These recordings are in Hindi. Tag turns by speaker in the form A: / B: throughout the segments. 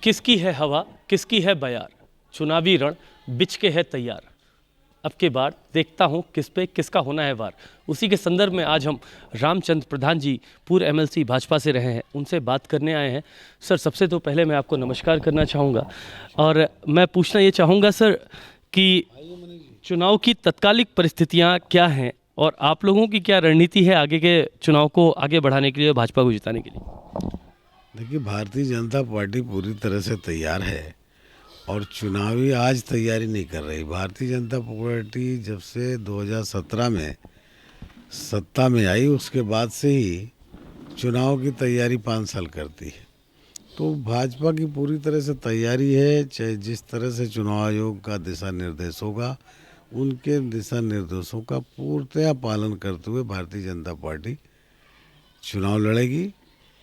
A: किसकी है हवा, किसकी है बयार, चुनावी रण बिछ के है तैयार। अब के बार देखता हूँ किस पे किसका होना है वार। उसी के संदर्भ में आज हम रामचंद्र प्रधान जी, पूर्व एमएलसी भाजपा से रहे हैं, उनसे बात करने आए हैं। सर, सबसे तो पहले मैं आपको नमस्कार करना चाहूँगा और मैं पूछना ये चाहूँगा सर कि चुनाव की तत्कालिक परिस्थितियाँ क्या हैं और आप लोगों की क्या रणनीति है आगे के चुनाव को आगे बढ़ाने के लिए, भाजपा को जिताने के लिए?
B: देखिए, भारतीय जनता पार्टी पूरी तरह से तैयार है और चुनावी आज तैयारी नहीं कर रही। भारतीय जनता पार्टी जब से 2017 में सत्ता में आई, उसके बाद से ही चुनाव की तैयारी 5 साल करती है। तो भाजपा की पूरी तरह से तैयारी है। चाहे जिस तरह से चुनाव आयोग का दिशा निर्देश होगा, उनके दिशा निर्देशों का पूर्णतया पालन करते हुए भारतीय जनता पार्टी चुनाव लड़ेगी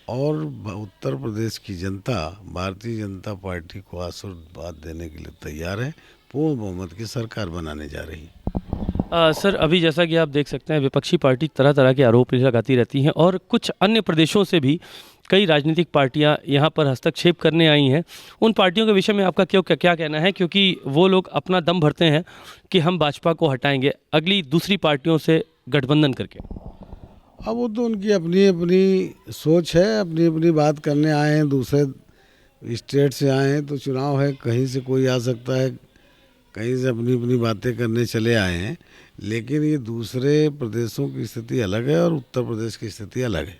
B: और उत्तर प्रदेश की जनता भारतीय जनता पार्टी को आशीर्वाद देने के लिए तैयार है। पूर्ण बहुमत की सरकार बनाने जा रही है।
A: सर, अभी जैसा कि आप देख सकते हैं, विपक्षी पार्टी तरह तरह के आरोप लगाती रहती हैं और कुछ अन्य प्रदेशों से भी कई राजनीतिक पार्टियां यहां पर हस्तक्षेप करने आई हैं। उन पार्टियों के विषय में आपका क्या कहना है? क्योंकि वो लोग अपना दम भरते हैं कि हम भाजपा को हटाएंगे अगली दूसरी पार्टियों से गठबंधन करके।
B: अब वो तो उनकी अपनी अपनी सोच है, अपनी अपनी बात करने आए हैं, दूसरे स्टेट से आए हैं, तो चुनाव है, कहीं से कोई आ सकता है, कहीं से अपनी अपनी बातें करने चले आए हैं। लेकिन ये दूसरे प्रदेशों की स्थिति अलग है और उत्तर प्रदेश की स्थिति अलग है।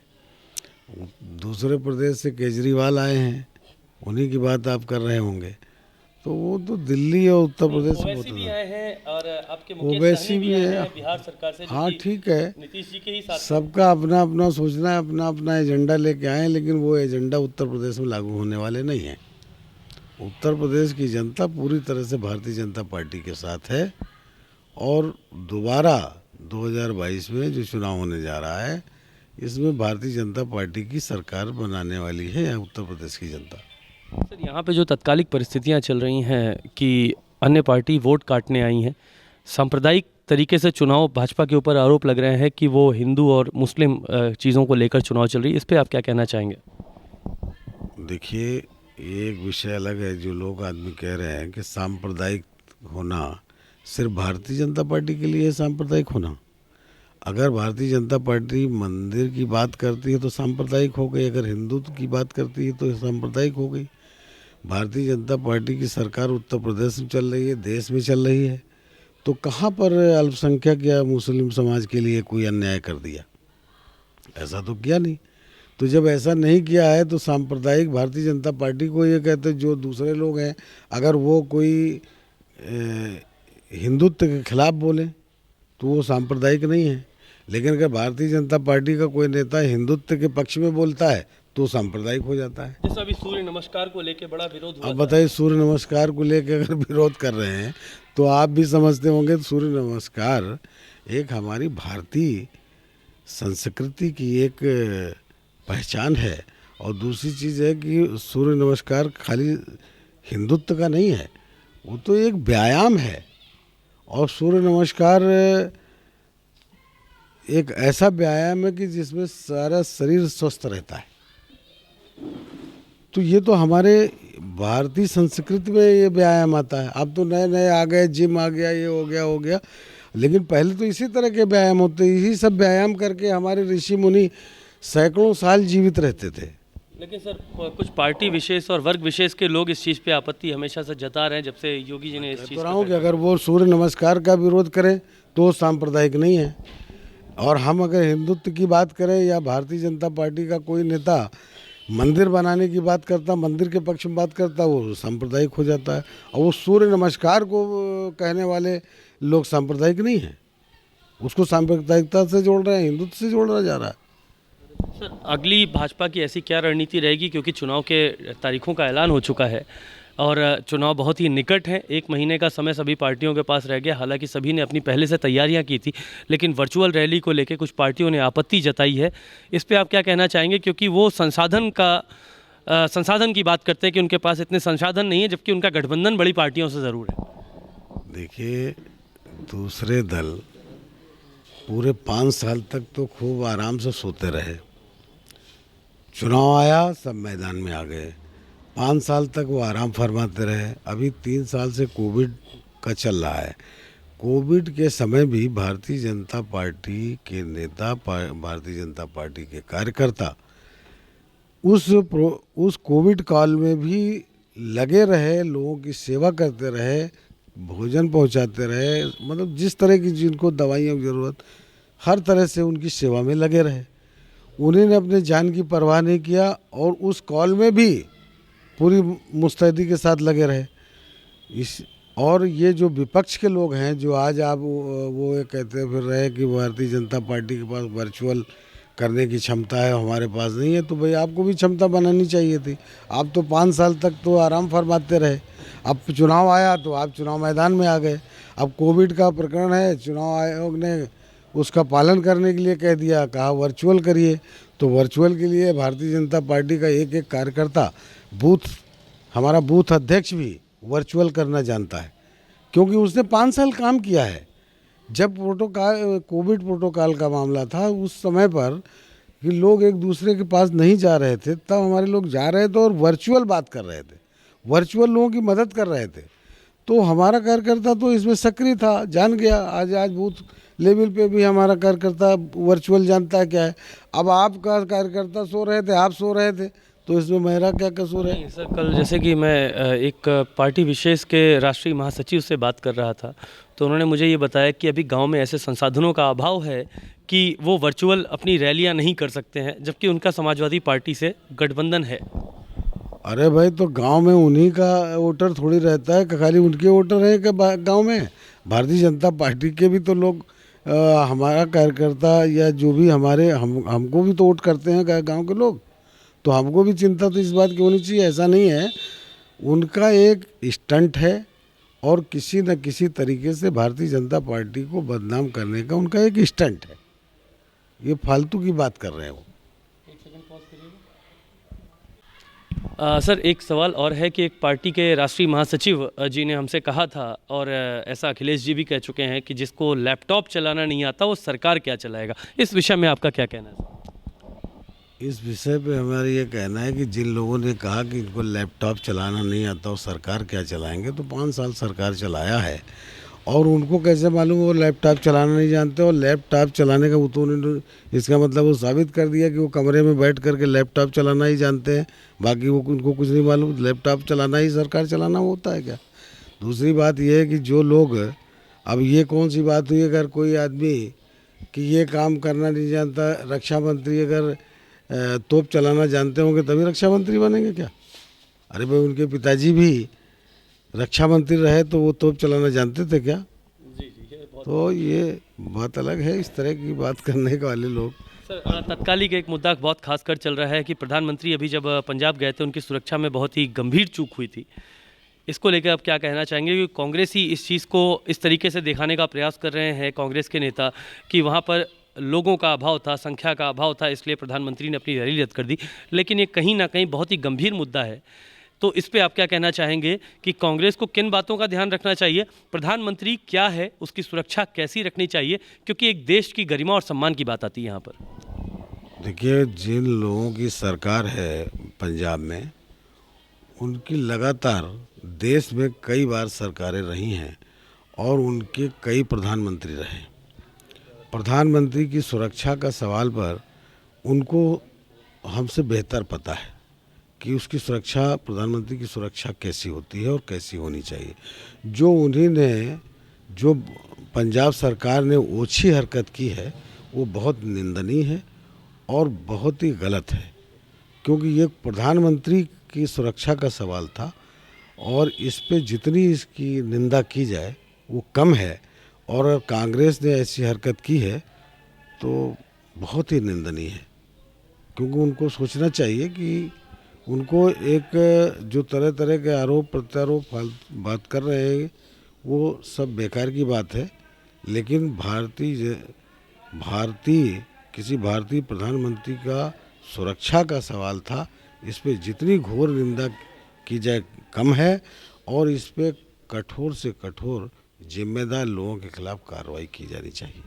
B: दूसरे प्रदेश से केजरीवाल आए हैं, उन्हीं की बात आप कर रहे होंगे, तो वो तो दिल्ली और उत्तर प्रदेश में
A: ओवैसी भी आए हैं और आपके
B: ओवैसी भी है।
A: बिहार सरकार से,
B: हाँ, ठीक है,
A: नीतीश जी के ही साथ।
B: सबका अपना अपना सोचना है, अपना अपना एजेंडा लेके आए हैं, लेकिन वो एजेंडा उत्तर प्रदेश में लागू होने वाले नहीं है। उत्तर प्रदेश की जनता पूरी तरह से भारतीय जनता पार्टी के साथ है और दोबारा 2022 में जो चुनाव होने जा रहा है, इसमें भारतीय जनता पार्टी की सरकार बनाने वाली है उत्तर प्रदेश की जनता।
A: सर, यहाँ पे जो तत्कालिक परिस्थितियाँ चल रही हैं कि अन्य पार्टी वोट काटने आई हैं, सांप्रदायिक तरीके से चुनाव, भाजपा के ऊपर आरोप लग रहे हैं कि वो हिंदू और मुस्लिम चीज़ों को लेकर चुनाव चल रही है, इस पे आप क्या कहना चाहेंगे?
B: देखिए, एक विषय अलग है। जो लोग आदमी कह रहे हैं कि सांप्रदायिक होना सिर्फ भारतीय जनता पार्टी के लिए है, सांप्रदायिक होना। अगर भारतीय जनता पार्टी मंदिर की बात करती है तो सांप्रदायिक हो गई, अगर हिंदुत्व की बात करती है तो सांप्रदायिक हो गई। भारतीय जनता पार्टी की सरकार उत्तर प्रदेश में चल रही है, देश में चल रही है, तो कहाँ पर अल्पसंख्यक या मुस्लिम समाज के लिए कोई अन्याय कर दिया? ऐसा तो किया नहीं। तो जब ऐसा नहीं किया है तो सांप्रदायिक भारतीय जनता पार्टी को ये कहते, जो दूसरे लोग हैं, अगर वो कोई हिंदुत्व के खिलाफ बोले तो वो सांप्रदायिक नहीं है। लेकिन अगर भारतीय जनता पार्टी का कोई नेता हिंदुत्व के पक्ष में बोलता है तो सांप्रदायिक हो जाता है।
A: जैसे अभी सूर्य नमस्कार को लेके बड़ा विरोध हुआ।
B: अब बताइए, सूर्य नमस्कार को लेके अगर विरोध कर रहे हैं तो आप भी समझते होंगे, सूर्य नमस्कार एक हमारी भारतीय संस्कृति की एक पहचान है। और दूसरी चीज़ है कि सूर्य नमस्कार खाली हिंदुत्व का नहीं है, वो तो एक व्यायाम है। और सूर्य नमस्कार एक ऐसा व्यायाम है कि जिसमें सारा शरीर स्वस्थ रहता है। तो ये तो हमारे भारतीय संस्कृति में ये व्यायाम आता है। अब तो नए नए आ गए, जिम आ गया, ये हो गया, लेकिन पहले तो इसी तरह के व्यायाम होते, यही सब व्यायाम करके हमारे ऋषि मुनि सैकड़ों साल जीवित रहते थे।
A: लेकिन सर, कुछ पार्टी विशेष और वर्ग विशेष के लोग इस चीज़ पे आपत्ति हमेशा से जता रहे हैं, जब से योगी जी ने इस चीज़
B: को कि अगर वो सूर्य नमस्कार का विरोध करें तो सांप्रदायिक नहीं है, और हम अगर हिंदुत्व की बात करें या भारतीय जनता पार्टी का कोई नेता मंदिर बनाने की बात करता, मंदिर के पक्ष में बात करता, वो सांप्रदायिक हो जाता है। और वो सूर्य नमस्कार को कहने वाले लोग सांप्रदायिक नहीं हैं, उसको सांप्रदायिकता से जोड़ रहे हैं, हिंदुत्व से जोड़ा जा रहा है।
A: सर, अगली भाजपा की ऐसी क्या रणनीति रहेगी, क्योंकि चुनाव के तारीखों का ऐलान हो चुका है और चुनाव बहुत ही निकट है, 1 महीने का समय सभी पार्टियों के पास रह गया। हालांकि सभी ने अपनी पहले से तैयारियां की थी, लेकिन वर्चुअल रैली को लेकर कुछ पार्टियों ने आपत्ति जताई है। इस पे आप क्या कहना चाहेंगे? क्योंकि वो संसाधन की बात करते हैं कि उनके पास इतने संसाधन नहीं है, जबकि उनका गठबंधन बड़ी पार्टियों से ज़रूर है।
B: देखिए, दूसरे दल पूरे 5 साल तक तो खूब आराम से सोते रहे। चुनाव आया, सब मैदान में आ गए। 5 साल तक वो आराम फरमाते रहे। अभी 3 साल से कोविड का चल रहा है। कोविड के समय भी भारतीय जनता पार्टी के नेता, भारतीय जनता पार्टी के कार्यकर्ता उस कोविड काल में भी लगे रहे, लोगों की सेवा करते रहे, भोजन पहुंचाते रहे, मतलब जिस तरह की जिनको दवाइयों की ज़रूरत, हर तरह से उनकी सेवा में लगे रहे। उन्होंने अपने जान की परवाह नहीं किया और उस कॉल में भी पूरी मुस्तैदी के साथ लगे रहे। इस और ये जो विपक्ष के लोग हैं, जो आज आप वो ये कहते फिर रहे कि भारतीय जनता पार्टी के पास वर्चुअल करने की क्षमता है, हमारे पास नहीं है, तो भाई आपको भी क्षमता बनानी चाहिए थी। आप तो 5 साल तक तो आराम फरमाते रहे। अब चुनाव आया तो आप चुनाव मैदान में आ गए। अब कोविड का प्रकरण है, चुनाव आयोग ने उसका पालन करने के लिए कह दिया, कहा वर्चुअल करिए। तो वर्चुअल के लिए भारतीय जनता पार्टी का एक एक कार्यकर्ता, हमारा बूथ अध्यक्ष भी वर्चुअल करना जानता है, क्योंकि उसने 5 साल काम किया है। जब कोविड प्रोटोकॉल का मामला था, उस समय पर कि लोग एक दूसरे के पास नहीं जा रहे थे, तब हमारे लोग जा रहे थे और वर्चुअल बात कर रहे थे, वर्चुअल लोगों की मदद कर रहे थे। तो हमारा कार्यकर्ता तो इसमें सक्रिय था, जान गया। आज बूथ लेवल पे भी हमारा कार्यकर्ता वर्चुअल जानता है क्या है। अब आपका कार्यकर्ता सो रहे थे, आप सो रहे थे, तो इसमें मेरा क्या कसूर है?
A: नहीं सर, कल जैसे कि मैं एक पार्टी विशेष के राष्ट्रीय महासचिव से बात कर रहा था, तो उन्होंने मुझे ये बताया कि अभी गांव में ऐसे संसाधनों का अभाव है कि वो वर्चुअल अपनी रैलियां नहीं कर सकते हैं, जबकि उनका समाजवादी पार्टी से गठबंधन है।
B: अरे भाई, तो गांव में उन्हीं का वोटर थोड़ी रहता है कि खाली उनके वोटर हैं कि गांव में भारतीय जनता पार्टी के भी तो लोग हमारा कार्यकर्ता या जो भी हमको भी तो वोट करते हैं गांव के लोग। तो हमको भी चिंता तो इस बात की होनी चाहिए। ऐसा नहीं है, उनका एक स्टंट है और किसी न किसी तरीके से भारतीय जनता पार्टी को बदनाम करने का उनका एक स्टंट है। ये फालतू की बात कर रहे हैं वो।
A: सर, एक सवाल और है कि एक पार्टी के राष्ट्रीय महासचिव जी ने हमसे कहा था, और ऐसा अखिलेश जी भी कह चुके हैं कि जिसको लैपटॉप चलाना नहीं आता वो सरकार क्या चलाएगा। इस विषय में आपका क्या कहना है?
B: इस विषय पे हमारा ये कहना है कि जिन लोगों ने कहा कि इनको लैपटॉप चलाना नहीं आता और सरकार क्या चलाएंगे, तो 5 साल सरकार चलाया है और उनको कैसे मालूम वो लैपटॉप चलाना नहीं जानते। और लैपटॉप चलाने का वो तो उन्होंने इसका मतलब वो साबित कर दिया कि वो कमरे में बैठ करके लैपटॉप चलाना ही जानते हैं, बाकी वो उनको कुछ नहीं मालूम। लैपटॉप चलाना ही सरकार चलाना होता है क्या? दूसरी बात ये है कि जो लोग, अब ये कौन सी बात हुई अगर कोई आदमी कि ये काम करना नहीं जानता, रक्षा मंत्री अगर तोप चलाना जानते होंगे तभी रक्षा मंत्री बनेंगे क्या? अरे भाई, उनके पिताजी भी रक्षा मंत्री रहे तो वो तोप चलाना जानते थे क्या? तो ये बात अलग है, इस तरह की बात करने वाले लोग।
A: सर, तत्कालिक एक मुद्दा बहुत खास कर चल रहा है कि प्रधानमंत्री अभी जब पंजाब गए थे, उनकी सुरक्षा में बहुत ही गंभीर चूक हुई थी। इसको लेकर आप क्या कहना चाहेंगे? कि कांग्रेस ही इस चीज़ को इस तरीके से दिखाने का प्रयास कर रहे हैं, कांग्रेस के नेता, कि वहाँ पर लोगों का अभाव था, संख्या का अभाव था, इसलिए प्रधानमंत्री ने अपनी रैली रद्द कर दी। लेकिन ये कहीं ना कहीं बहुत ही गंभीर मुद्दा है, तो इस पे आप क्या कहना चाहेंगे कि कांग्रेस को किन बातों का ध्यान रखना चाहिए? प्रधानमंत्री क्या है, उसकी सुरक्षा कैसी रखनी चाहिए? क्योंकि एक देश की गरिमा और सम्मान की बात आती है यहाँ पर।
B: देखिए, जिन लोगों की सरकार है पंजाब में, उनकी लगातार देश में कई बार सरकारें रही हैं और उनके कई प्रधानमंत्री रहे। प्रधानमंत्री की सुरक्षा का सवाल पर उनको हमसे बेहतर पता है कि उसकी सुरक्षा, प्रधानमंत्री की सुरक्षा कैसी होती है और कैसी होनी चाहिए। जो पंजाब सरकार ने ओछी हरकत की है वो बहुत निंदनीय है और बहुत ही गलत है, क्योंकि ये प्रधानमंत्री की सुरक्षा का सवाल था और इस पे जितनी इसकी निंदा की जाए वो कम है। और अगर कांग्रेस ने ऐसी हरकत की है तो बहुत ही निंदनीय है, क्योंकि उनको सोचना चाहिए कि उनको एक जो तरह तरह के आरोप प्रत्यारोप बात कर रहे हैं वो सब बेकार की बात है। लेकिन किसी भारतीय प्रधानमंत्री का सुरक्षा का सवाल था, इस पे जितनी घोर निंदा की जाए कम है और इस पे कठोर से कठोर जिम्मेदार लोगों के खिलाफ कार्रवाई की जानी चाहिए।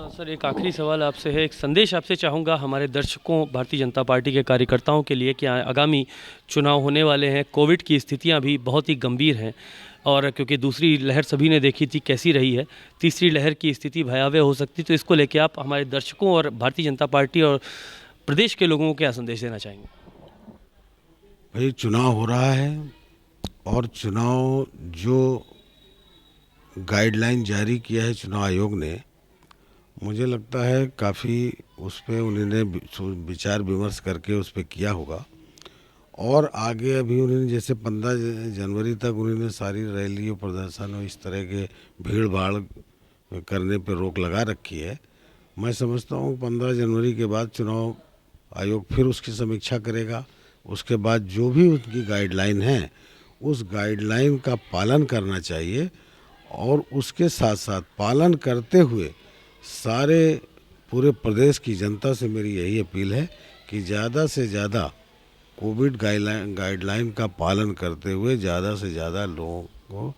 A: सर एक आखिरी सवाल आपसे है, एक संदेश आपसे चाहूँगा हमारे दर्शकों, भारतीय जनता पार्टी के कार्यकर्ताओं के लिए कि आगामी चुनाव होने वाले हैं, कोविड की स्थितियां भी बहुत ही गंभीर हैं और क्योंकि दूसरी लहर सभी ने देखी थी कैसी रही है, तीसरी लहर की स्थिति भयावह हो सकती, तो इसको लेकर आप हमारे दर्शकों और भारतीय जनता पार्टी और प्रदेश के लोगों को क्या संदेश देना चाहेंगे?
B: भाई चुनाव हो रहा है और चुनाव जो गाइडलाइन जारी किया है चुनाव आयोग ने, मुझे लगता है काफ़ी उस पर उन्होंने विचार विमर्श करके उस पर किया होगा। और आगे अभी उन्होंने जैसे 15 जनवरी तक उन्होंने सारी रैली और प्रदर्शन और इस तरह के भीड़ भाड़ करने पर रोक लगा रखी है। मैं समझता हूँ 15 जनवरी के बाद चुनाव आयोग फिर उसकी समीक्षा करेगा। उसके बाद जो भी उनकी गाइडलाइन है उस गाइडलाइन का पालन करना चाहिए और उसके साथ साथ पालन करते हुए सारे पूरे प्रदेश की जनता से मेरी यही अपील है कि ज़्यादा से ज़्यादा कोविड गाइडलाइन का पालन करते हुए ज़्यादा से ज़्यादा लोगों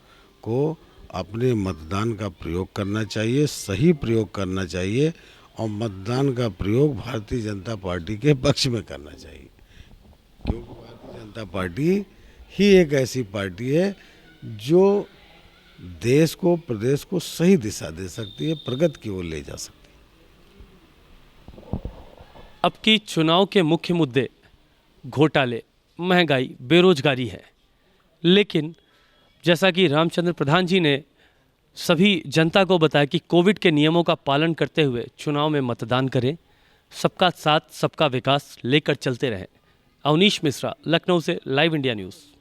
B: को अपने मतदान का प्रयोग करना चाहिए, सही प्रयोग करना चाहिए और मतदान का प्रयोग भारतीय जनता पार्टी के पक्ष में करना चाहिए, क्योंकि भारतीय जनता पार्टी ही एक ऐसी पार्टी है जो देश को, प्रदेश को सही दिशा दे सकती है, प्रगति की ओर ले जा सकती है।
A: अब की चुनाव के मुख्य मुद्दे घोटाले, महंगाई, बेरोजगारी है, लेकिन जैसा कि रामचंद्र प्रधान जी ने सभी जनता को बताया कि कोविड के नियमों का पालन करते हुए चुनाव में मतदान करें, सबका साथ सबका विकास लेकर चलते रहें। अवनीश मिश्रा, लखनऊ से, लाइव इंडिया न्यूज़।